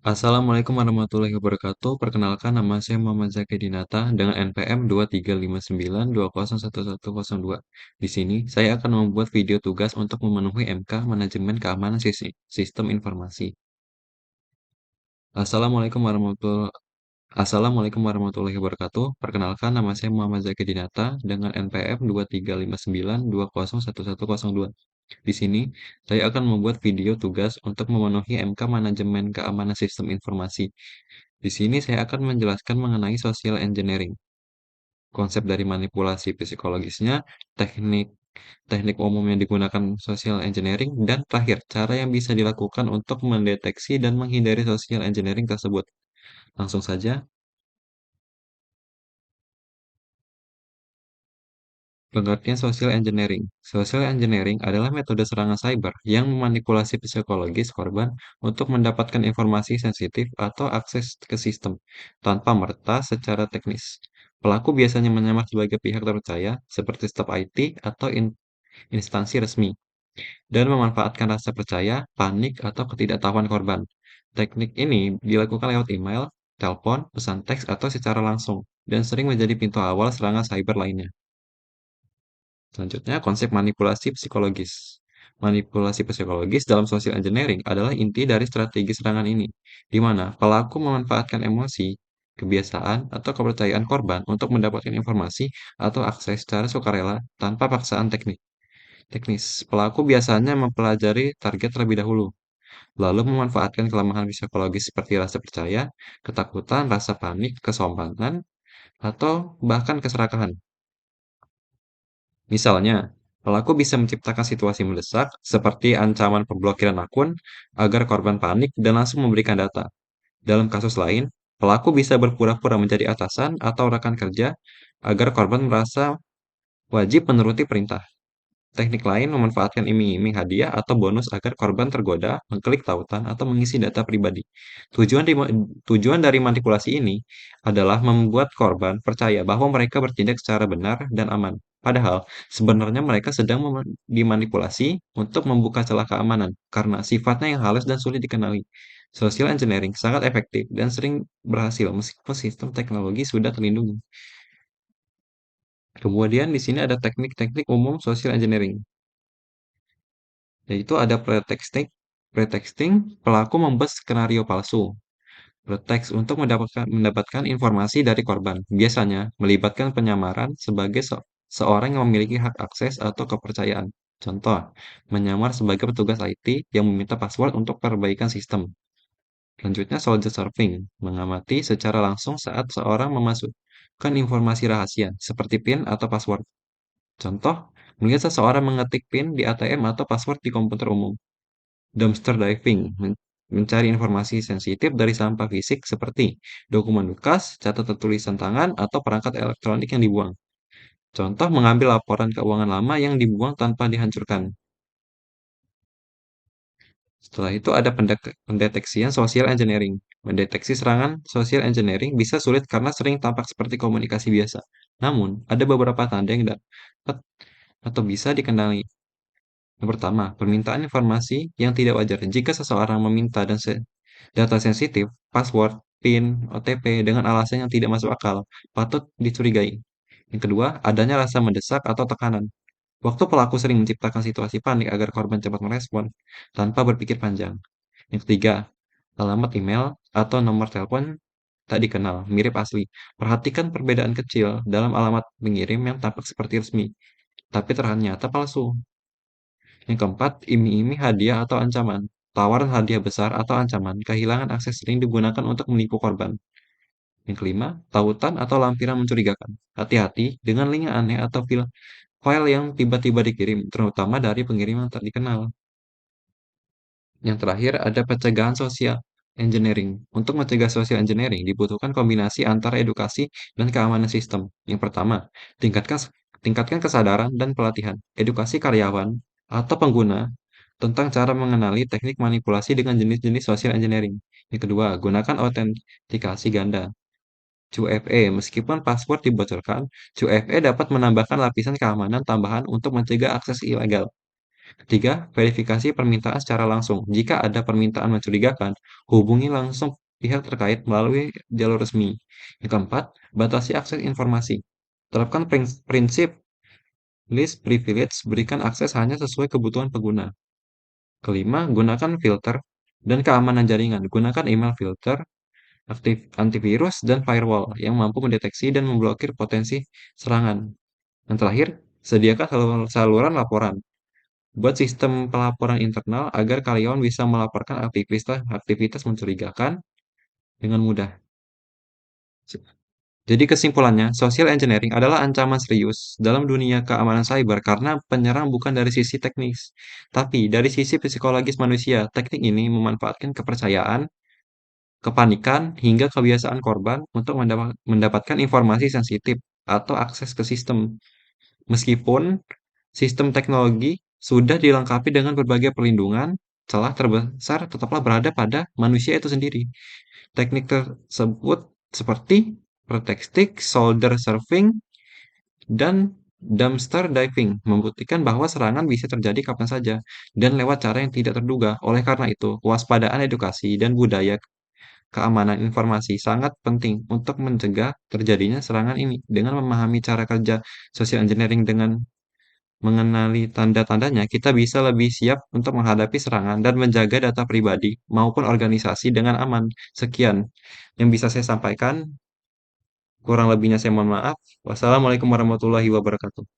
Assalamualaikum warahmatullahi wabarakatuh. Perkenalkan nama saya Muhammad Zaki Dinata dengan NPM 2359201102. Di sini saya akan membuat video tugas untuk memenuhi MK Manajemen Keamanan Sistem Informasi. Assalamualaikum warahmatullahi Assalamualaikum warahmatullahi wabarakatuh. Perkenalkan nama saya Muhammad Zaki Dinata dengan NPM 2359201102. Di sini, saya akan membuat video tugas untuk memenuhi MK Manajemen Keamanan Sistem Informasi. Di sini saya akan menjelaskan mengenai social engineering, konsep dari manipulasi psikologisnya, teknik teknik umum yang digunakan social engineering, dan terakhir, cara yang bisa dilakukan untuk mendeteksi dan menghindari social engineering tersebut. Langsung saja, pengertian social engineering. Social engineering adalah metode serangan cyber yang memanipulasi psikologis korban untuk mendapatkan informasi sensitif atau akses ke sistem tanpa meretas secara teknis. Pelaku biasanya menyamar sebagai pihak terpercaya seperti staf IT atau instansi resmi dan memanfaatkan rasa percaya, panik, atau ketidaktahuan korban. Teknik ini dilakukan lewat email, telepon, pesan teks, atau secara langsung dan sering menjadi pintu awal serangan cyber lainnya. Selanjutnya, konsep manipulasi psikologis. Manipulasi psikologis dalam social engineering adalah inti dari strategi serangan ini, di mana pelaku memanfaatkan emosi, kebiasaan, atau kepercayaan korban untuk mendapatkan informasi atau akses secara sukarela tanpa paksaan teknis. Pelaku biasanya mempelajari target terlebih dahulu, lalu memanfaatkan kelemahan psikologis seperti rasa percaya, ketakutan, rasa panik, kesompanan, atau bahkan keserakahan. Misalnya, pelaku bisa menciptakan situasi mendesak seperti ancaman pemblokiran akun agar korban panik dan langsung memberikan data. Dalam kasus lain, pelaku bisa berpura-pura menjadi atasan atau rekan kerja agar korban merasa wajib menuruti perintah. Teknik lain memanfaatkan iming-iming hadiah atau bonus agar korban tergoda mengklik tautan atau mengisi data pribadi. Tujuan dari manipulasi ini adalah membuat korban percaya bahwa mereka bertindak secara benar dan aman. Padahal, sebenarnya mereka sedang dimanipulasi untuk membuka celah keamanan karena sifatnya yang halus dan sulit dikenali. Social engineering sangat efektif dan sering berhasil meskipun sistem teknologi sudah terlindungi. Kemudian di sini ada teknik-teknik umum social engineering. Yaitu ada pretexting. Pretexting, pelaku membuat skenario palsu. Preteks untuk mendapatkan informasi dari korban. Biasanya melibatkan penyamaran sebagai seorang yang memiliki hak akses atau kepercayaan. Contoh, menyamar sebagai petugas IT yang meminta password untuk perbaikan sistem. Selanjutnya, soldier surfing, mengamati secara langsung saat seorang memasukkan informasi rahasia, seperti PIN atau password. Contoh, melihat seseorang mengetik PIN di ATM atau password di komputer umum. Dumpster diving, mencari informasi sensitif dari sampah fisik seperti dokumen bekas, catatan tulisan tangan, atau perangkat elektronik yang dibuang. Contoh, mengambil laporan keuangan lama yang dibuang tanpa dihancurkan. Setelah itu ada pendeteksian social engineering. Mendeteksi serangan social engineering bisa sulit karena sering tampak seperti komunikasi biasa. Namun, ada beberapa tanda yang dapat atau bisa dikenali. Yang pertama, permintaan informasi yang tidak wajar. Jika seseorang meminta data sensitif, password, PIN, OTP dengan alasan yang tidak masuk akal, patut dicurigai. Yang kedua, adanya rasa mendesak atau tekanan. Waktu pelaku sering menciptakan situasi panik agar korban cepat merespon tanpa berpikir panjang. Yang ketiga, alamat email atau nomor telepon tak dikenal, mirip asli. Perhatikan perbedaan kecil dalam alamat pengirim yang tampak seperti resmi, tapi ternyata palsu. Yang keempat, iming-iming hadiah atau ancaman. Tawaran hadiah besar atau ancaman kehilangan akses sering digunakan untuk menipu korban. Yang kelima, tautan atau lampiran mencurigakan. Hati-hati dengan link yang aneh atau file yang tiba-tiba dikirim, terutama dari pengirim yang tak dikenal. Yang terakhir, ada pencegahan social engineering. Untuk mencegah social engineering, dibutuhkan kombinasi antara edukasi dan keamanan sistem. Yang pertama, tingkatkan kesadaran dan pelatihan. Edukasi karyawan atau pengguna tentang cara mengenali teknik manipulasi dengan jenis-jenis social engineering. Yang kedua, gunakan autentikasi ganda. 2FA, meskipun password dibocorkan, 2FA dapat menambahkan lapisan keamanan tambahan untuk mencegah akses ilegal. Ketiga, verifikasi permintaan secara langsung. Jika ada permintaan mencurigakan, hubungi langsung pihak terkait melalui jalur resmi. Yang keempat, batasi akses informasi. Terapkan prinsip least privilege, berikan akses hanya sesuai kebutuhan pengguna. Kelima, gunakan filter dan keamanan jaringan. Gunakan email filter, aktif antivirus, dan firewall yang mampu mendeteksi dan memblokir potensi serangan. Yang terakhir, sediakan saluran laporan. Buat sistem pelaporan internal agar karyawan bisa melaporkan aktivitas mencurigakan dengan mudah. Jadi kesimpulannya, social engineering adalah ancaman serius dalam dunia keamanan cyber karena penyerang bukan dari sisi teknis, tapi dari sisi psikologis manusia. Teknik ini memanfaatkan kepercayaan, kepanikan, hingga kebiasaan korban untuk mendapatkan informasi sensitif atau akses ke sistem. Meskipun sistem teknologi sudah dilengkapi dengan berbagai perlindungan, celah terbesar tetaplah berada pada manusia itu sendiri. Teknik tersebut seperti pretexting, shoulder surfing, dan dumpster diving membuktikan bahwa serangan bisa terjadi kapan saja dan lewat cara yang tidak terduga. Oleh karena itu, kewaspadaan edukasi dan budaya keamanan informasi sangat penting untuk mencegah terjadinya serangan ini. Dengan memahami cara kerja social engineering dengan mengenali tanda-tandanya, kita bisa lebih siap untuk menghadapi serangan dan menjaga data pribadi maupun organisasi dengan aman. Sekian yang bisa saya sampaikan, kurang lebihnya saya mohon maaf. Wassalamualaikum warahmatullahi wabarakatuh.